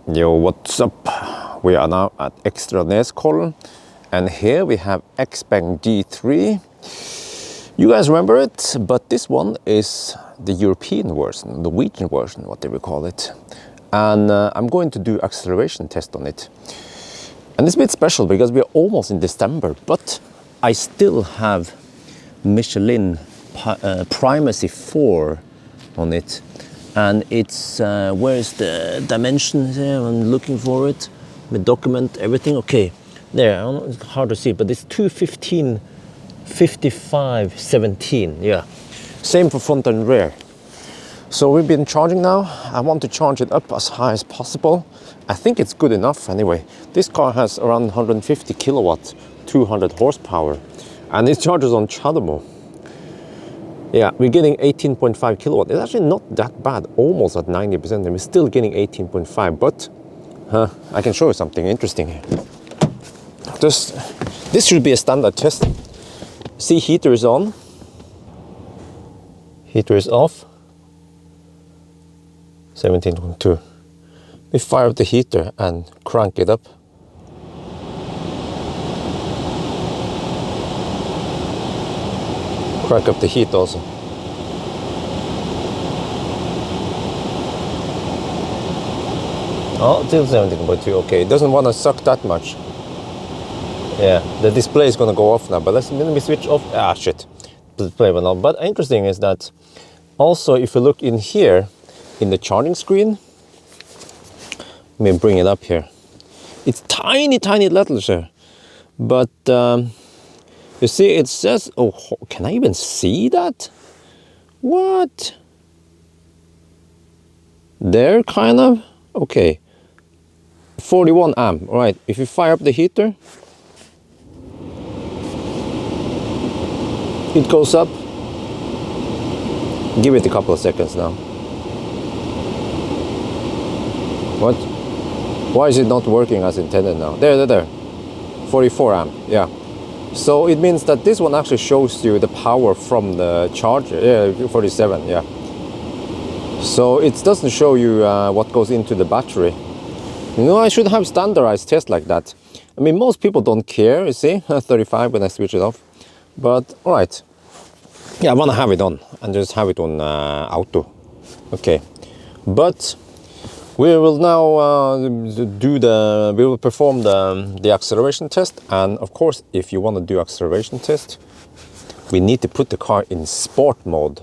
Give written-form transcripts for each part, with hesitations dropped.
Yo, what's up? We are now at Extra Neskollen, and here we have Xpeng G3. You guys remember it, but this one is the European version, the Norwegian version, what they will call it. And I'm going to do acceleration test on it. And it's a bit special because we're almost in December, but I still have Michelin Primacy 4 on it. And it's, where's the dimensions here? I'm looking for it. The document, everything, okay. There, I don't know, it's hard to see, but it's 215, 55, 17, yeah. Same for front and rear. So we've been charging now. I want to charge it up as high as possible. I think it's good enough anyway. This car has around 150 kilowatts, 200 horsepower, and it charges on CHAdeMO. Yeah, we're getting 18.5 kilowatt. It's actually not that bad, almost at 90%, and we're still getting 18.5, but I can show you something interesting here. This should be a standard test. See, heater is on. Heater is off. 17.2. We fire up the heater and crank it up. Crank up the heat also. Oh, still 17.2, okay. It doesn't want to suck that much. Yeah, the display is going to go off now, but let me switch off. Ah, shit. The display went off. But interesting is that also if you look in here, in the charging screen, let me bring it up here. It's tiny, tiny letters here. But you see, it says, oh, can I even see that? What? There, kind of? Okay. 41 amp, all right. If you fire up the heater, it goes up. Give it a couple of seconds now. What? Why is it not working as intended now? There. 44 amp, yeah. So it means that this one actually shows you the power from the charger. Yeah, 47, yeah. So it doesn't show you what goes into the battery. You know, I should have standardized tests like that. I mean, most people don't care, you see, 35 when I switch it off. But, all right. Yeah, I want to have it on and just have it on auto. Okay. But we will now we will perform the acceleration test. And of course, if you want to do acceleration test, we need to put the car in sport mode.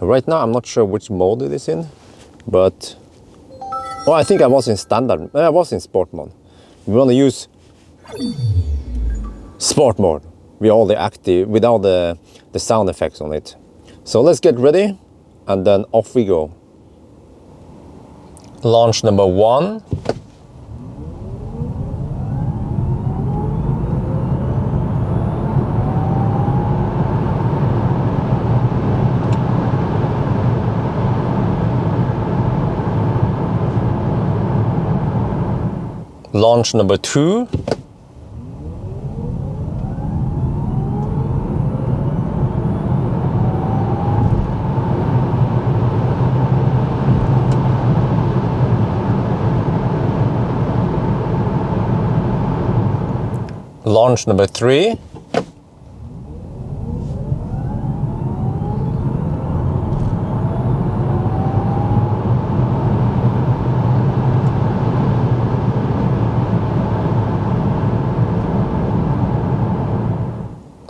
Right now, I'm not sure which mode it is in, but I think I was in standard. I was in sport mode. We want to use sport mode with all the active, with all the sound effects on it. So let's get ready, and then off we go. Launch number 1. Launch number 2. Launch number 3.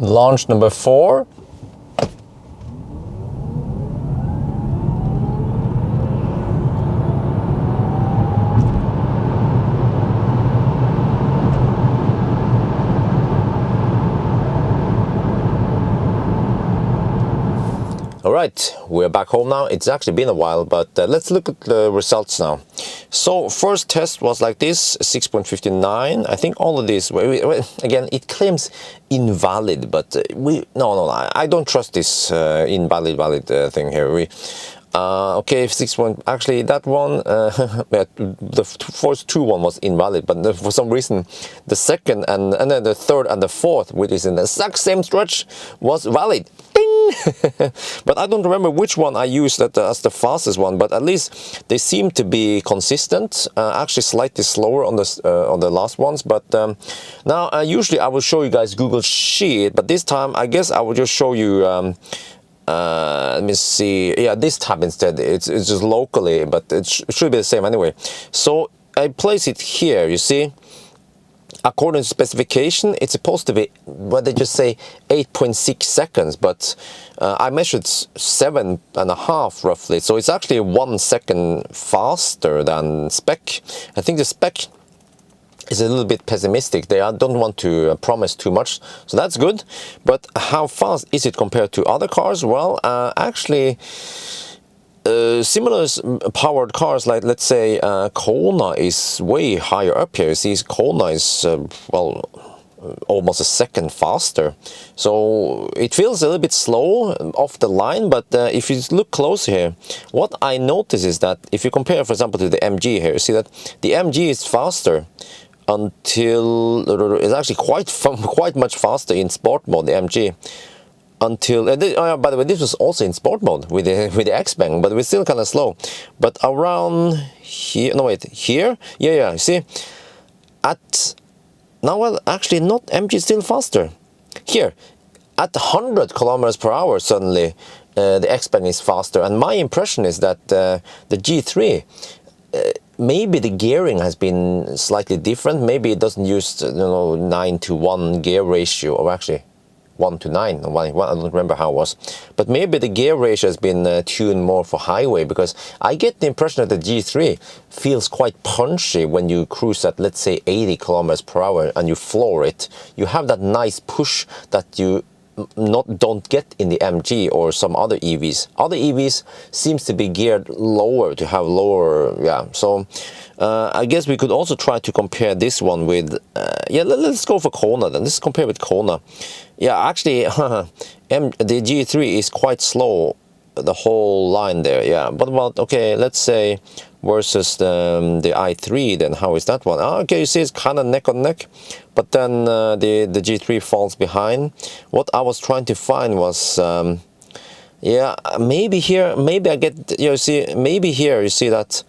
Launch number 4. All right, we're back home now. It's actually been a while, but let's look at the results now. So first test was like this, 6.59. I think all of these, again, it claims invalid, but no, I don't trust this valid thing here. Okay, 6 point, actually that one, the first 2 one was invalid, but for some reason the second and then the third and the fourth, which is in the exact same stretch, was valid. Ding! but I don't remember which one I used as the fastest one, but at least they seem to be consistent, actually slightly slower on the last ones. But now usually I will show you guys Google Sheet, but this time I guess I will just show you let me see, yeah, this tab instead. It's just locally, but it should be the same anyway. So I place it here, you see. According to specification, it's supposed to be, what they just say, 8.6 seconds, but I measured 7.5 roughly, so it's actually 1 second faster than spec. I think the spec is a little bit pessimistic. They don't want to promise too much, so that's good. But how fast is it compared to other cars? Well, actually, similar powered cars, like let's say Kona is way higher up here. You see, Kona is well, almost a second faster, so it feels a little bit slow off the line. But if you look close here, what I notice is that if you compare, for example, to the MG here, you see that the MG is faster until it's actually quite much faster in sport mode, the MG. Until by the way, this was also in sport mode with the Xpeng, but we're still kind of slow. But around here, no wait, here, yeah, you see, at now, well, actually not, MG is still faster. Here, at 100 kilometers per hour, suddenly the Xpeng is faster, and my impression is that the G3. Maybe the gearing has been slightly different. Maybe it doesn't use 9:1 gear ratio, or actually 1:9. I don't remember how it was, but maybe the gear ratio has been tuned more for highway, because I get the impression that the G3 feels quite punchy when you cruise at, let's say, 80 kilometers per hour and you floor it. You have that nice push that you don't get in the MG or some other EVs. Other EVs seems to be geared lower, to have lower, yeah. So I guess we could also try to compare this one with, yeah, let's go for Kona then. Let's compare with Kona. Yeah, actually, the G3 is quite slow, the whole line there, yeah. But about, okay, let's say versus the i3, then how is that one? Okay, you see it's kind of neck on neck, but then the G3 falls behind. What I was trying to find was, yeah, maybe here, maybe I get, you see, maybe here you see that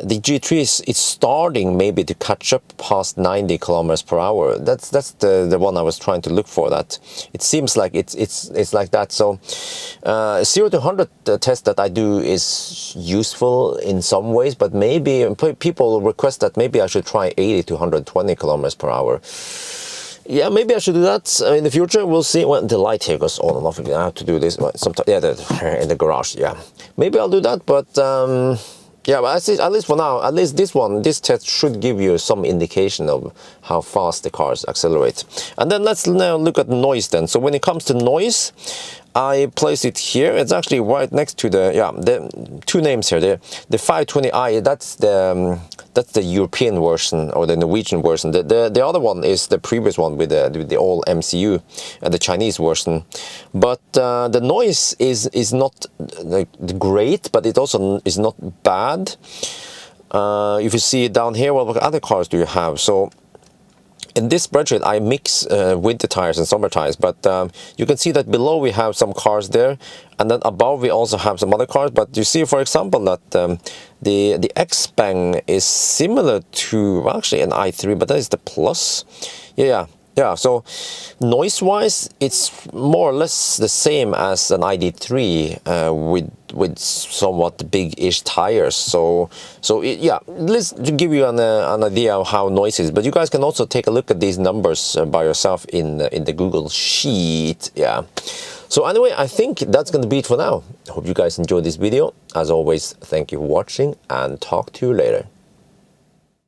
the G3 is starting maybe to catch up past 90 kilometers per hour. That's the one I was trying to look for. That it seems like it's like that. So 0 to 100 test that I do is useful in some ways, but maybe people request that maybe I should try 80 to 120 kilometers per hour. Yeah, maybe I should do that in the future. We'll see. When the light here goes on and off again, I have to do this sometimes. Yeah, in the garage. Yeah, maybe I'll do that, but. Yeah, but at least for now, at least this test should give you some indication of how fast the cars accelerate. And then let's now look at noise then. So when it comes to noise, I place it here. It's actually right next to the two names here. The 520i, that's the European version or the Norwegian version. The other one is the previous one with the old MCU, the Chinese version. But the noise is not like great, but it also is not bad. If you see down here, what other cars do you have? So in this spreadsheet, I mix winter tires and summer tires, but you can see that below we have some cars there, and then above we also have some other cars. But you see, for example, that the Xpeng is similar to, well, actually an i3, but that is the Plus. Yeah, so noise-wise, it's more or less the same as an ID3 with somewhat big-ish tires. So yeah, let's give you an idea of how noise is. But you guys can also take a look at these numbers by yourself in the Google Sheet. Yeah. So anyway, I think that's going to be it for now. I hope you guys enjoyed this video. As always, thank you for watching, and talk to you later.